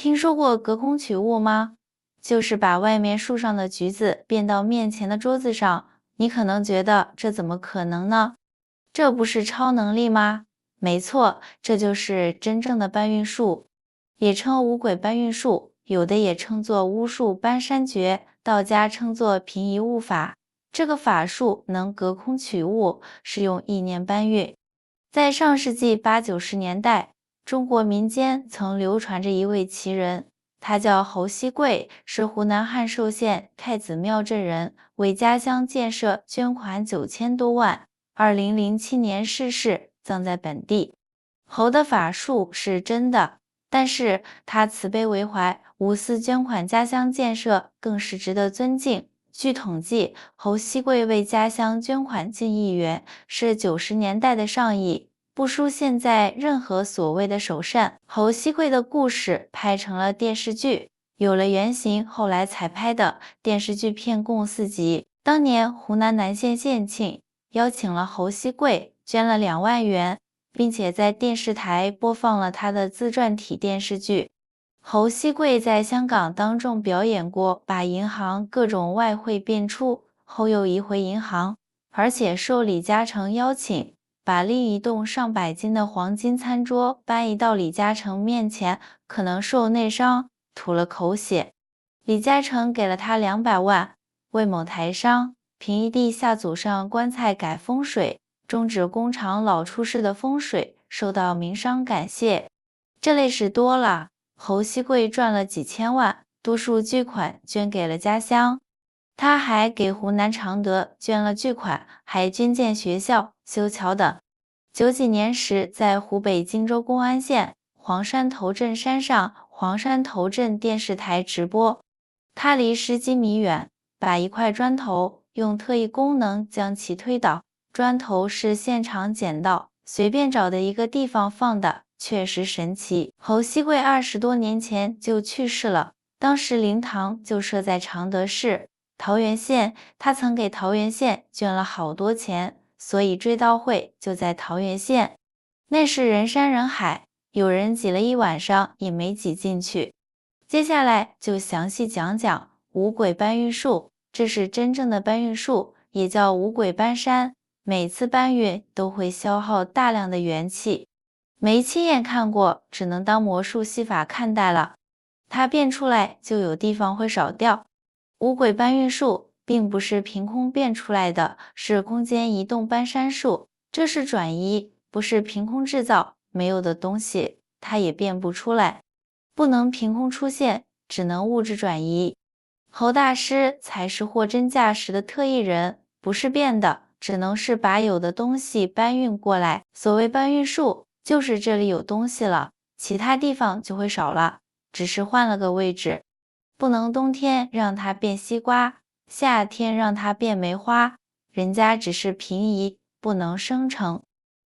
听说过隔空取物吗？就是把外面树上的橘子变到面前的桌子上。你可能觉得这怎么可能呢？这不是超能力吗？没错，这就是真正的搬运术，也称五鬼搬运术，有的也称作巫术搬山诀，道家称作平移物法。这个法术能隔空取物，是用意念搬运。在上世纪80、90年代，中国民间曾流传着一位奇人，他叫侯锡贵，是湖南汉寿县太子庙镇人，为家乡建设捐款9000多万。2007年逝世，葬在本地。侯的法术是真的，但是他慈悲为怀，无私捐款家乡建设，更是值得尊敬。据统计，侯锡贵为家乡捐款近1亿元，是90年代的上亿，不输现在任何所谓的首善。侯锡贵的故事拍成了电视剧，有了原型，后来才拍的电视剧片共4集。当年湖南南县县庆邀请了侯锡贵，捐了2万元，并且在电视台播放了他的自传体电视剧。侯锡贵在香港当众表演过把银行各种外汇变出，后又移回银行，而且受李嘉诚邀请，把另一栋上百斤的黄金餐桌搬移到李嘉诚面前，可能受内伤，吐了口血。李嘉诚给了他200万，为某台商平移地下祖上棺材改风水，终止工厂老出事的风水，受到民商感谢。这类事多了，侯锡贵赚了几千万，多数巨款捐给了家乡。他还给湖南常德捐了巨款，还捐建学校、修桥等。90几年时，在湖北荆州公安县黄山头镇山上黄山头镇电视台直播，他离10几米远，把一块砖头用特异功能将其推倒，砖头是现场捡到，随便找的一个地方放的，确实神奇。侯锡贵20多年前就去世了，当时灵堂就设在常德市桃源县，他曾给桃源县捐了好多钱，所以追悼会就在桃源县。那时人山人海，有人挤了一晚上也没挤进去。接下来就详细讲讲五鬼搬运术，这是真正的搬运术，也叫五鬼搬山。每次搬运都会消耗大量的元气，没亲眼看过，只能当魔术戏法看待了。它变出来就有地方会少掉。五鬼搬运术并不是凭空变出来的，是空间移动搬山术，这是转移，不是凭空制造，没有的东西它也变不出来。不能凭空出现，只能物质转移。侯大师才是货真价实的特异人，不是变的，只能是把有的东西搬运过来。所谓搬运术，就是这里有东西了，其他地方就会少了，只是换了个位置。不能冬天让它变西瓜，夏天让它变梅花，人家只是平移，不能生成。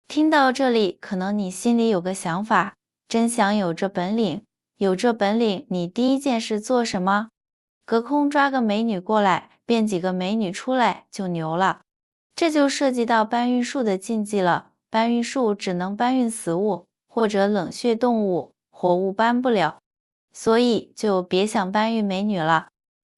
听到这里，可能你心里有个想法，真想有这本领。有这本领，你第一件事做什么？隔空抓个美女过来，变几个美女出来就牛了。这就涉及到搬运术的禁忌了。搬运术只能搬运死物或者冷血动物，活物搬不了，所以就别想搬运美女了。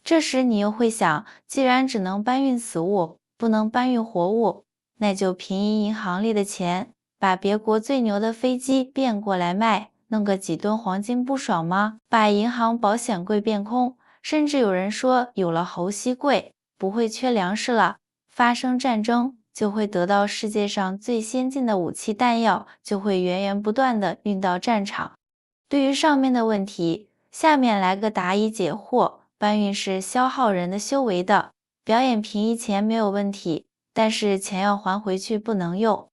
这时你又会想，既然只能搬运死物，不能搬运活物，那就平移银行里的钱，把别国最牛的飞机变过来卖，弄个几吨黄金不爽吗？把银行保险柜变空，甚至有人说有了侯锡贵，不会缺粮食了，发生战争就会得到世界上最先进的武器弹药，就会源源不断的运到战场。对于上面的问题，下面来个答疑解惑。搬运是消耗人的修为的，表演平移钱没有问题，但是钱要还回去，不能用。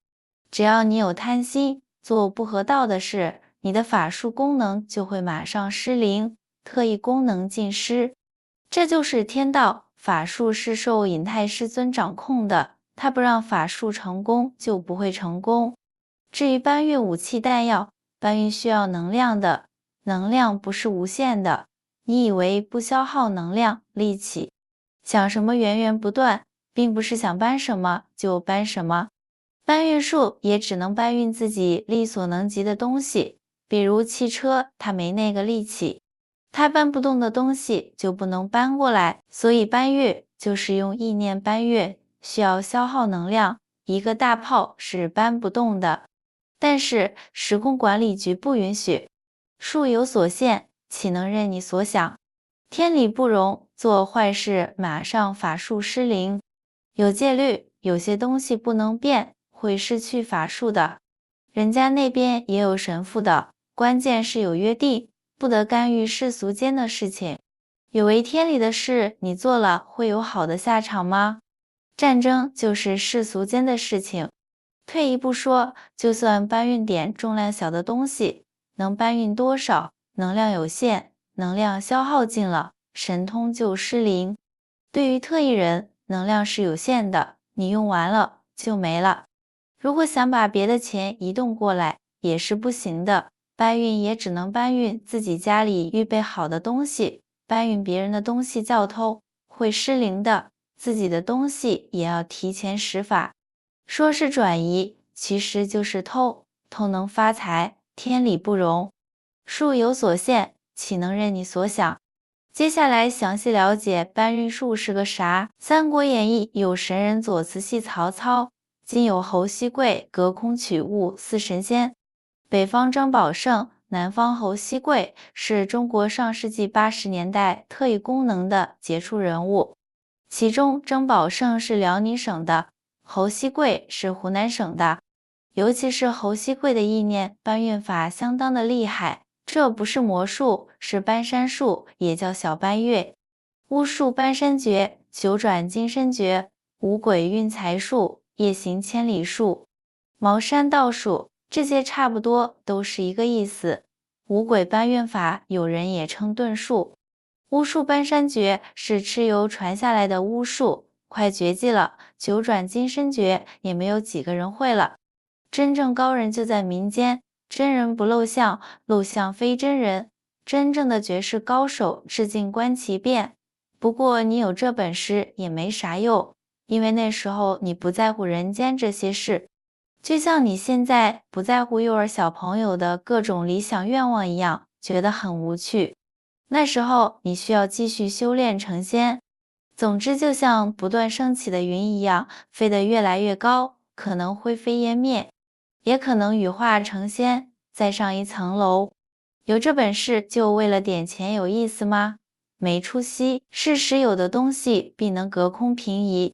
只要你有贪心，做不合道的事，你的法术功能就会马上失灵，特异功能尽失。这就是天道，法术是受隐太师尊掌控的，他不让法术成功，就不会成功。至于搬运武器弹药，搬运需要能量的，能量不是无限的。你以为不消耗能量、力气，想什么源源不断，并不是想搬什么就搬什么。搬运术也只能搬运自己力所能及的东西，比如汽车，它没那个力气。他搬不动的东西就不能搬过来，所以搬运就是用意念搬运，需要消耗能量，一个大炮是搬不动的。但是时空管理局不允许，术有所限，岂能任你所想？天理不容，做坏事马上法术失灵。有戒律，有些东西不能变，会失去法术的。人家那边也有神父的，关键是有约定，不得干预世俗间的事情。有违天理的事，你做了会有好的下场吗？战争就是世俗间的事情。退一步说，就算搬运点重量小的东西，能搬运多少？能量有限，能量消耗尽了，神通就失灵。对于特异人，能量是有限的，你用完了就没了。如果想把别的钱移动过来，也是不行的。搬运也只能搬运自己家里预备好的东西，搬运别人的东西叫偷，会失灵的。自己的东西也要提前施法。说是转移，其实就是偷，偷能发财，天理不容。术有所限，岂能任你所想？接下来详细了解搬运术是个啥。三国演义有神人左慈禧曹操，今有侯锡贵隔空取物四神仙。北方张宝胜，南方侯锡贵是中国上世纪80年代特异功能的杰出人物。其中张宝胜是辽宁省的，侯锡贵是湖南省的。尤其是侯锡贵的意念搬运法相当的厉害，这不是魔术，是搬山术，也叫小搬运。巫术搬山诀、九转金身诀、五鬼运财术、夜行千里术、茅山道术，这些差不多都是一个意思。五鬼搬运法，有人也称遁术。巫术搬山诀是蚩尤传下来的巫术，快绝迹了。九转金身诀也没有几个人会了。真正高人就在民间，真人不露相，露相非真人。真正的绝世高手，至今观其变。不过你有这本事也没啥用，因为那时候你不在乎人间这些事，就像你现在不在乎幼儿小朋友的各种理想愿望一样，觉得很无趣。那时候你需要继续修炼成仙。总之，就像不断升起的云一样，飞得越来越高，可能灰飞烟灭，也可能羽化成仙，再上一层楼。有这本事就为了点钱有意思吗？没出息。是实有的东西必能隔空平移。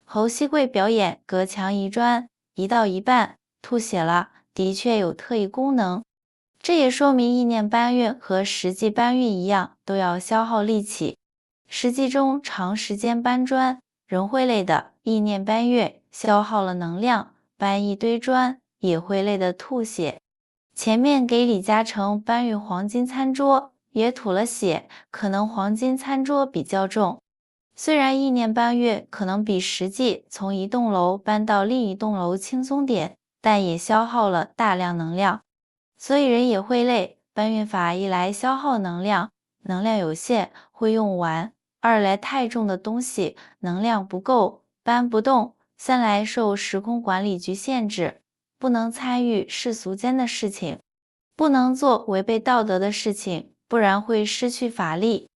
侯锡贵表演隔墙移砖，移到一半吐血了，的确有特异功能。这也说明意念搬运和实际搬运一样，都要消耗力气。实际中长时间搬砖，人会累的，意念搬运消耗了能量，搬一堆砖也会累得吐血。前面给李嘉诚搬运黄金餐桌，也吐了血，可能黄金餐桌比较重。虽然意念搬运可能比实际从一栋楼搬到另一栋楼轻松点，但也消耗了大量能量，所以人也会累。搬运法一来消耗能量，能量有限，会用完；二来太重的东西能量不够，搬不动；三来受时空管理局限制，不能参与世俗间的事情，不能做违背道德的事情，不然会失去法力。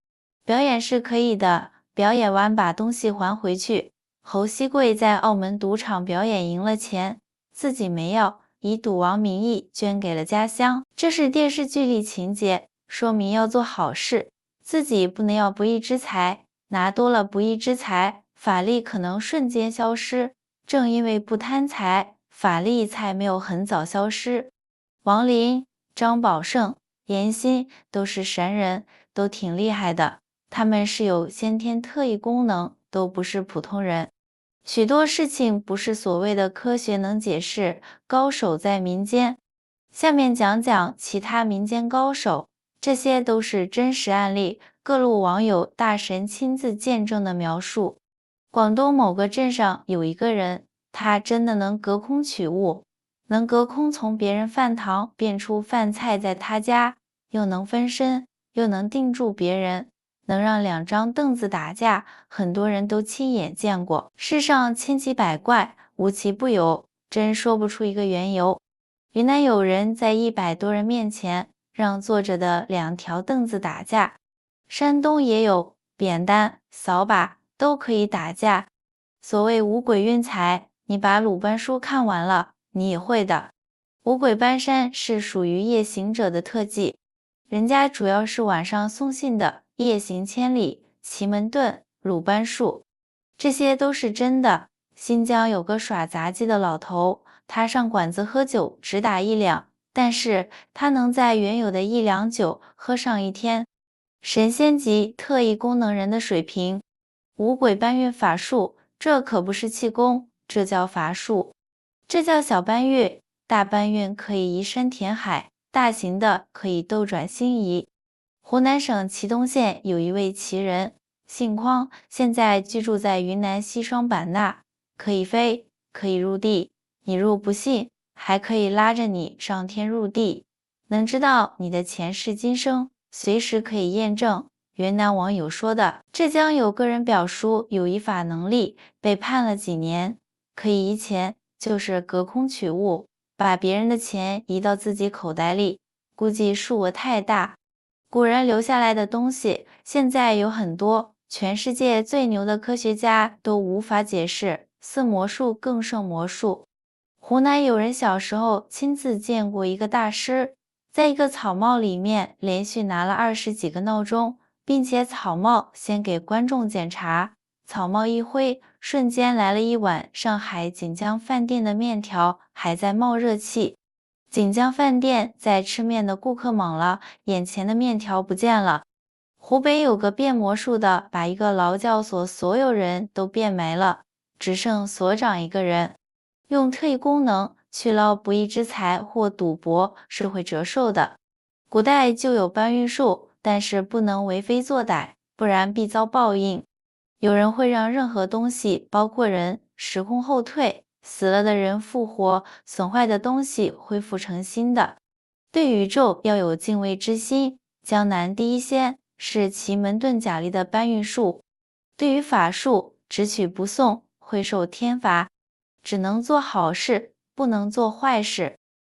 表演是可以的，表演完把东西还回去。侯锡贵在澳门赌场表演赢了钱，自己没要，以赌王名义捐给了家乡。这是电视剧里情节，说明要做好事，自己不能要不义之财，拿多了不义之财，法力可能瞬间消失。正因为不贪财，法力才没有很早消失。王林、张宝胜、严欣都是神人，都挺厉害的。他们是有先天特异功能，都不是普通人。许多事情不是所谓的科学能解释，高手在民间。下面讲讲其他民间高手，这些都是真实案例，各路网友大神亲自见证的描述。广东某个镇上有一个人，他真的能隔空取物，能隔空从别人饭堂变出饭菜在他家，又能分身，又能定住别人，能让两张凳子打架，很多人都亲眼见过。世上千奇百怪，无奇不有，真说不出一个缘由。云南有人在100多人面前让坐着的2条凳子打架，山东也有扁担、扫把，都可以打架。所谓五鬼运财，你把鲁班书看完了，你也会的。五鬼搬山是属于夜行者的特技，人家主要是晚上送信的，夜行千里、奇门遁、鲁班术，这些都是真的。新疆有个耍杂技的老头，他上馆子喝酒只打1两，但是他能在原有的1两酒喝上1天，神仙级特异功能人的水平。五鬼搬运法术，这可不是气功，这叫法术，这叫小搬运。大搬运可以移山填海，大型的可以斗转星移。湖南省祁东县有一位奇人，姓匡，现在居住在云南西双版纳，可以飞，可以入地。你若不信，还可以拉着你上天入地，能知道你的前世今生，随时可以验证。云南网友说的，浙江有个人表叔有一法能力，被判了几年，可以移钱，就是隔空取物，把别人的钱移到自己口袋里，估计数额太大。古人留下来的东西，现在有很多，全世界最牛的科学家都无法解释，似魔术更胜魔术。湖南有人小时候亲自见过一个大师，在一个草帽里面连续拿了20几个闹钟，并且草帽先给观众检查，草帽一挥，瞬间来了一碗上海锦江饭店的面条，还在冒热气。锦江饭店在吃面的顾客懵了，眼前的面条不见了。湖北有个变魔术的，把一个劳教所所有人都变没了，只剩所长一个人。用特异功能去捞不义之财或赌博是会折寿的。古代就有搬运术，但是不能为非作歹，不然必遭报应。有人会让任何东西，包括人，时空后退，死了的人复活，损坏的东西恢复成新的。对宇宙要有敬畏之心。江南第一仙是奇门遁甲里的搬运术。对于法术，只取不送，会受天罚，只能做好事，不能做坏事。